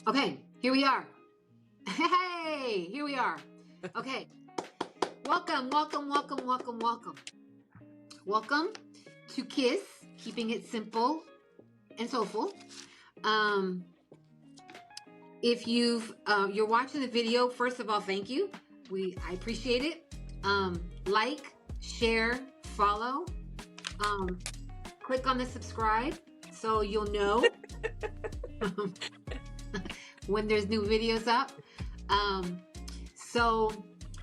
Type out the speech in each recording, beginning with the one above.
Okay, here we are. Hey, here we are. Okay. Welcome, welcome, welcome, welcome, welcome. Welcome to K.I.S.S, keeping it simple and soulful. If you're watching the video, first of all, thank you. I appreciate it. Like, share, follow. Click on the subscribe so you'll know when there's new videos up. So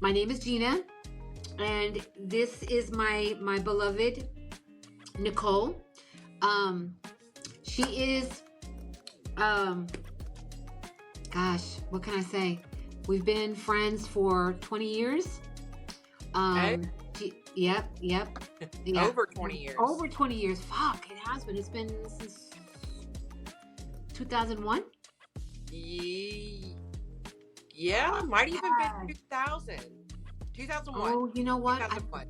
my name is Gina, and this is my beloved Nikole. She is gosh, what can I say? We've been friends for 20 years. Yep. Over 20 years. Over 20 years. Fuck, it has been. It's been since 2001. Yeah, might even been 2000. 2001. Oh, you know what? 2001.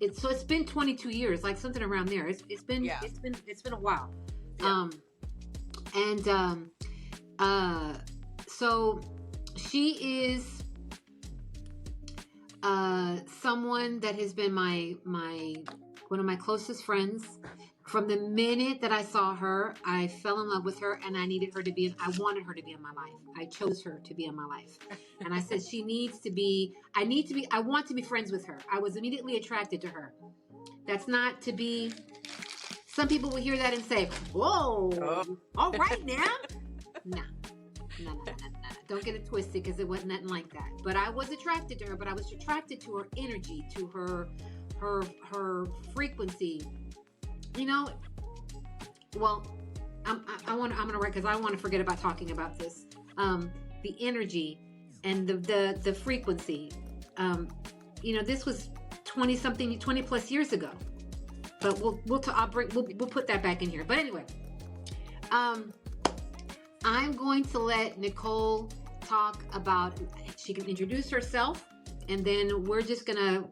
It's been 22 years, like something around there. It's been a while. Yeah. So she is someone that has been one of my closest friends. From the minute that I saw her, I fell in love with her, and I wanted her to be in my life. I chose her to be in my life. And I said, I want to be friends with her. I was immediately attracted to her. That's not to be, some people will hear that and say, whoa, all right now. No. Don't get it twisted, because it wasn't nothing like that. But I was attracted to her, but I was attracted to her energy, to her frequency. You know, well, I'm gonna write, because I want to forget about talking about this. The energy and the frequency. This was 20 plus years ago. But we'll put that back in here. But anyway, I'm going to let Nikole talk about. She can introduce herself, and then we're just gonna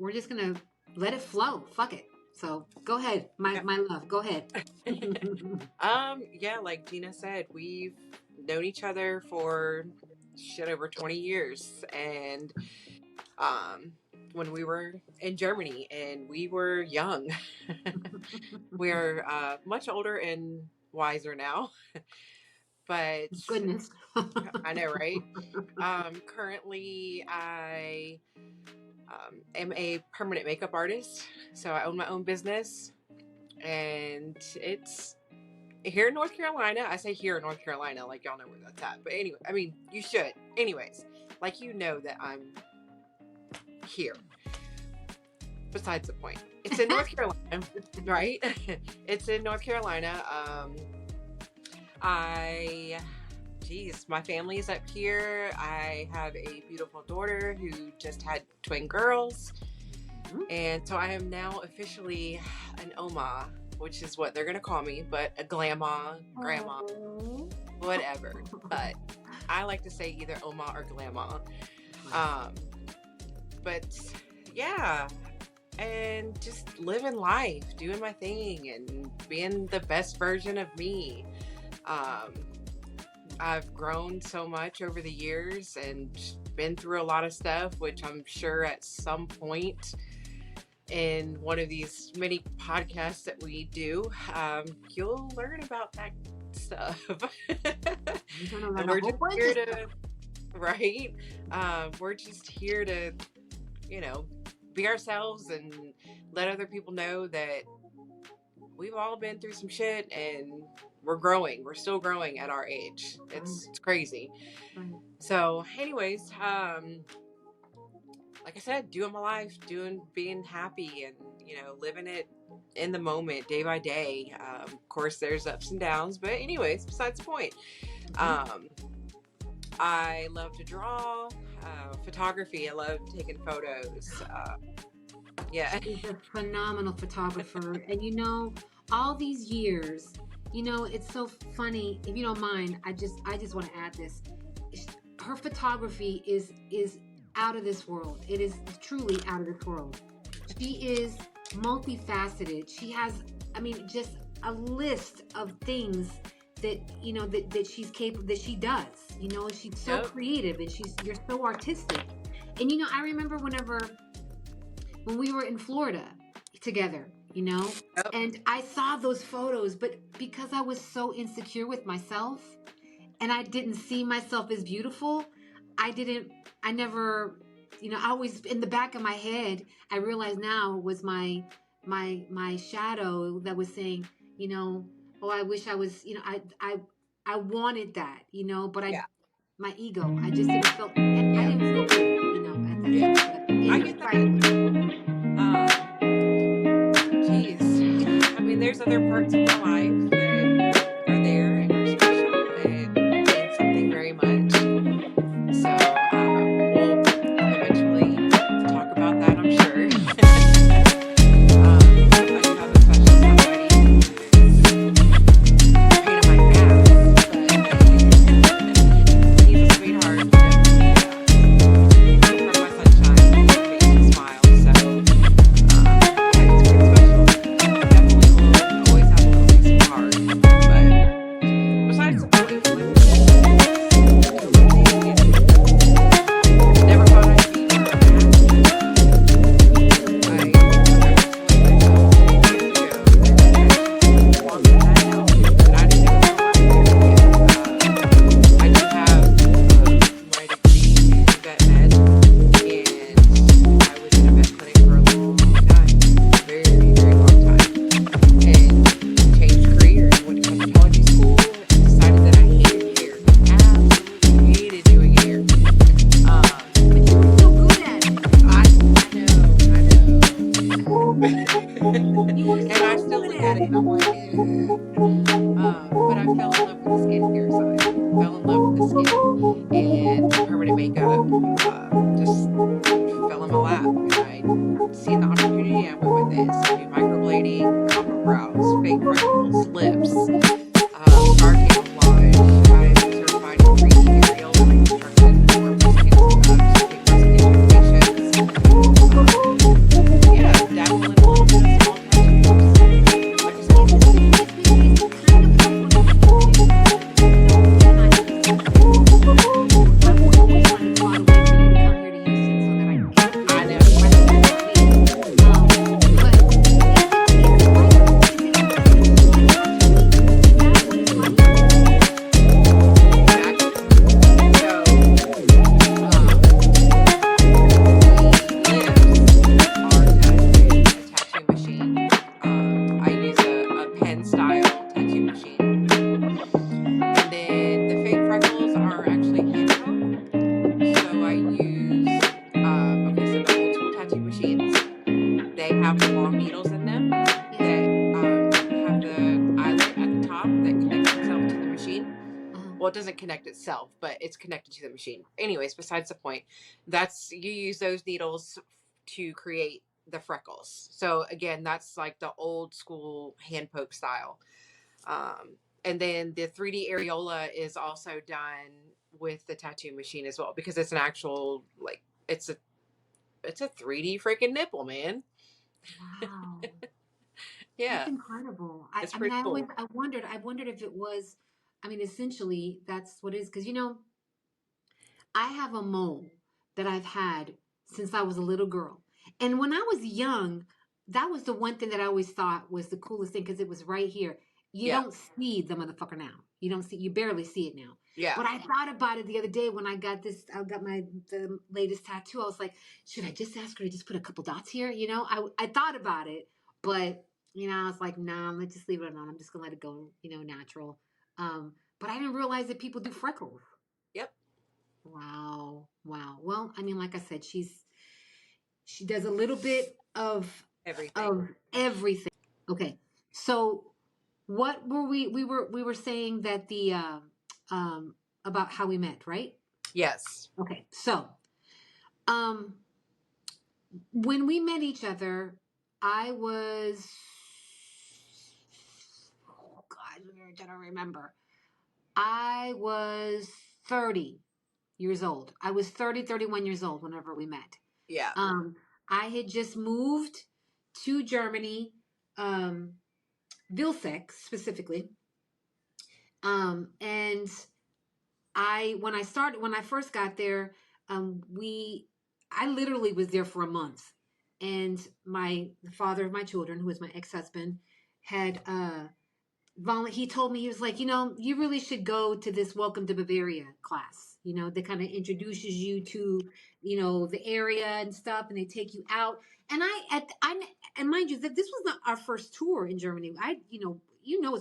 let it flow. Fuck it. So go ahead, my love. Go ahead. Yeah, like Gina said, we've known each other for over 20 years, and when we were in Germany and we were young, we're much older and wiser now. But goodness, I know, right? Currently, I am a permanent makeup artist, so I own my own business, and it's here in North Carolina. I say here in North Carolina, like y'all know where that's at. But anyway, I mean, you should. Anyways, like, you know that I'm here. Besides the point, it's in North Carolina, right? It's in North Carolina. My family is up here. I have a beautiful daughter who just had twin girls. And so I am now officially an Oma, which is what they're going to call me, but a grandma, whatever. But I like to say either Oma or grandma. But yeah, and just living life, doing my thing, and being the best version of me. I've grown so much over the years and been through a lot of stuff, which I'm sure at some point in one of these many podcasts that we do, you'll learn about that stuff. And we're just here to, right? We're just here to, be ourselves and let other people know that we've all been through some shit, and we're growing. We're still growing at our age. It's crazy. So anyways, like I said, doing my life, being happy, and, living it in the moment, day by day. Of course, there's ups and downs, but anyways, besides the point. I love to draw, photography. I love taking photos. Yeah. She's a phenomenal photographer. And all these years, it's so funny. If you don't mind, I just want to add this. Her photography is out of this world. It is truly out of this world. She is multifaceted. She has, just a list of things that she's capable, that she does. She's so Yep. creative, and you're so artistic. And I remember when we were in Florida together, Yep. and I saw those photos, but because I was so insecure with myself and I didn't see myself as beautiful, I never, I always, in the back of my head, I realize now, was my shadow that was saying, oh, I wish I was, I wanted that, but Yeah. my ego, I just didn't feel, and I Yeah. didn't feel good, at that Yeah. time. But I anyway, get sorry. Geez. I mean, there's other parts of my life that are there and are special and mean something very much. So we'll eventually talk about that, I'm sure. I do have a special somebody pain in my ass, but he's a sweetheart. Definitely part of my sunshine. He makes me smile. So yeah, he's pretty special. Definitely will always have a little piece of my heart. But besides the point, let me just go ahead and get into it. Never thought I'd be where I'm at. I originally myself 10 years ago, and actually longer than that now, but I didn't know where I wanted to go yet. I do have my degree in vet med, and I was in a vet clinic for a long time, very, very long time, and changed careers, went to cosmetology school, and decided that I hated hair, absolutely hated doing hair. But you were so good at it. I know, You were and I so still good look at at it and it. I'm like, eh. But I fell in love with the skincare side, fell in love with the skin, and permanent makeup just fell in my lap. And I seen the opportunity, I went with it. So I do microblading, combo brows, fake freckles, lips, scar camouflage. I'm certified in 3D areola reconstruction for specific breast cancer patients. Um, yeah, dabble in a little bit of small tattoos. Like a small tattoo. It's kind of like what I used to do. You and I have the same thing. I'm always trying to plot a way for you to come here to Houston so that I can get you I to know. represent me. But is it like, tattooing? Is that what it's like? Exactly. So, the lips are done with a tattoo machine. I use a pen style tattoo machine. And then the fake freckles are actually hand poke. So I use, okay, so the old school tattoo machines, they have the long needles in them Yeah. that have the eyelet at the top that connects itself to the machine. Well, it doesn't connect itself, but it's connected to the machine. Anyways, besides the point, you use those needles to create the freckles. So again, that's like the old school hand poke style. And then the 3D areola is also done with the tattoo machine as well, because it's an actual, like, it's a 3D freaking nipple, man. Wow. That's Yeah, incredible. I, it's I mean, pretty I always, cool. I wondered if it was, I mean, essentially that's what it is. Because, I have a mole that I've had since I was a little girl. And when I was young, that was the one thing that I always thought was the coolest thing because it was right here. You Yeah, don't see the motherfucker now. You barely see it now. yeah, But I thought about it the other day when I got the latest tattoo. I was like, should I just ask her to just put a couple dots here? I thought about it, but I was like, nah, let's just leave it alone. I'm just gonna let it go, natural. But I didn't realize that people do freckles. yep, Wow. Wow. Well, I mean, like I said, she does a little bit everything. of everything. Okay. So what were we were saying that the um about how we met, right? Yes. Okay. So, um when we met each other, I was, oh God, I don't remember. I was 30 years old. I was 30, 31 years old whenever we met. Yeah. Um, I had just moved to Germany, Vilseck specifically, And when I first got there, I literally was there for a month, and the father of my children, who was my ex-husband, had he told me, he was like, you really should go to this Welcome to Bavaria class, that kind of introduces you to, the area and stuff, and they take you out. And and mind you, that this was not our first tour in Germany. As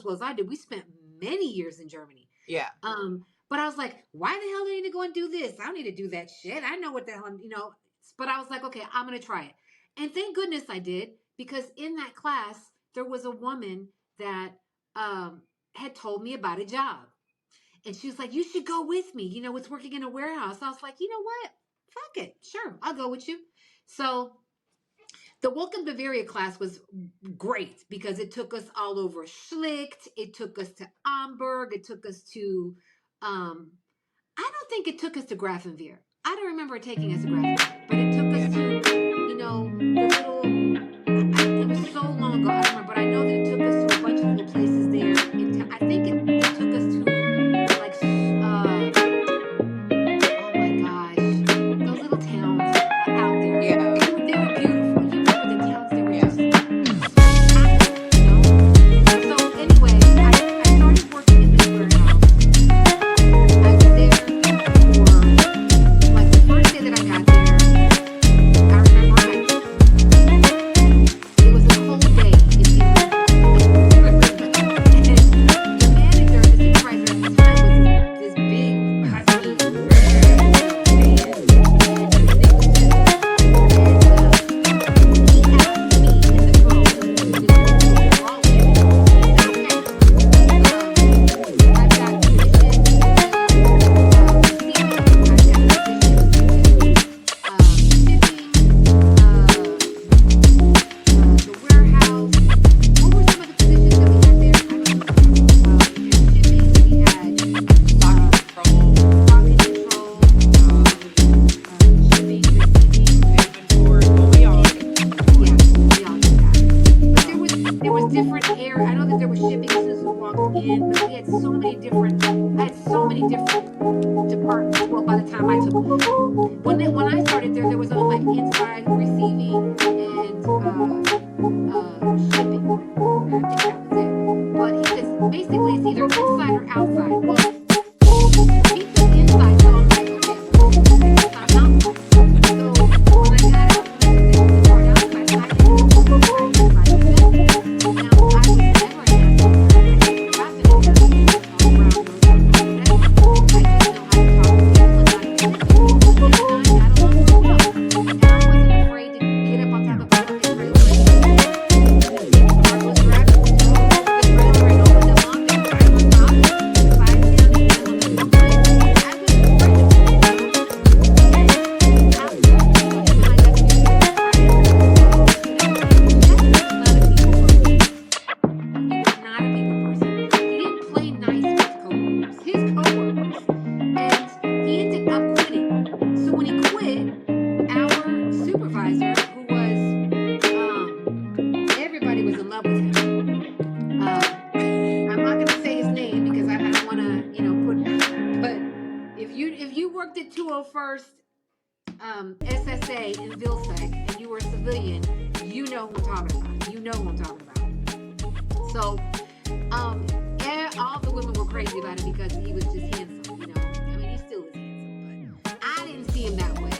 well as I did, we spent many years in Germany. Yeah. But I was like, why the hell do I need to go and do this? I don't need to do that shit. I know what the hell But I was like, okay, I'm going to try it. And thank goodness I did, because in that class, there was a woman that had told me about a job. And she was like, you should go with me. It's working in a warehouse. I was like, you know what? Fuck it. Sure, I'll go with you. So the Welcome Bavaria class was great because it took us all over Schlicht. It took us to Amberg. It took us to, I don't think it took us to Grafenwehr. I don't remember it taking us to Grafenwehr, but it took us to, the little, it was so long ago, I don't remember, but I know that it took us to a bunch of little places there. I think it took us to, like, oh my gosh, those little towns out there. Yeah. They were beautiful. You remember the towns? They were Yeah. just So anyway, I started working in this warehouse. I was there for, like, the first day that I got there. I remember it was a cold day in England. And the manager, the supervisor at the time, was this big, husky man. And his name was Tim. And he asked me in the phone, because we were all in. He said, okay, I've got positions to do receiving. I've got positions to do shipping, the warehouse. What were some of the positions that we had there? I don't know. We had shipping, we had Stock control, stock control, shipping, receiving. inventory. Well, we all Yeah, we all did that. But there was different air. I know that there was shipping as soon as we walked in, but we had so many different. I had so many different departments. Well, by the time I took when I started there was only like inside receiving and shipping. I think that was it. But he says basically it's either inside or outside. Well, he said inside, so I'm like, okay, I guess I'm outside. So when I got out, the part outside, I didn't know what inside meant. Now I was never an asshole. I never got been in there all around those whatever. I just know how to talk to people and not get into it. And I got along so well. And I wasn't afraid to get up on top of a fucking trailer and the car was driving, drove over the trailer and opened them up and drive on top and slide down and get on the wheel. I wasn't afraid of it. And I was, when I got to be a Friday, Jeff was not a people person. He was not a people person. He didn't play nice with his coworkers, and he ended up quitting. So when he quit, our supervisor, who was everybody was in love with him. I'm not gonna say his name because I don't want to, put. But if you worked at 201st SSA in Vilsec and you were a civilian, you know who I'm talking about. You know who I'm talking about. So, all the women were crazy about it because he was just handsome. I mean, he still is handsome, but I didn't see him that way.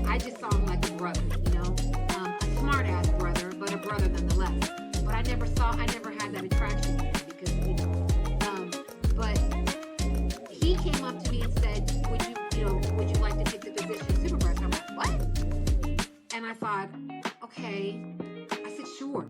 I just saw him like a brother, a smart ass brother, but a brother nonetheless. But I never had that attraction to him because, but he came up to me and said, would you like to take the position of supervisor? I'm like, what? And I thought, okay. I said, sure.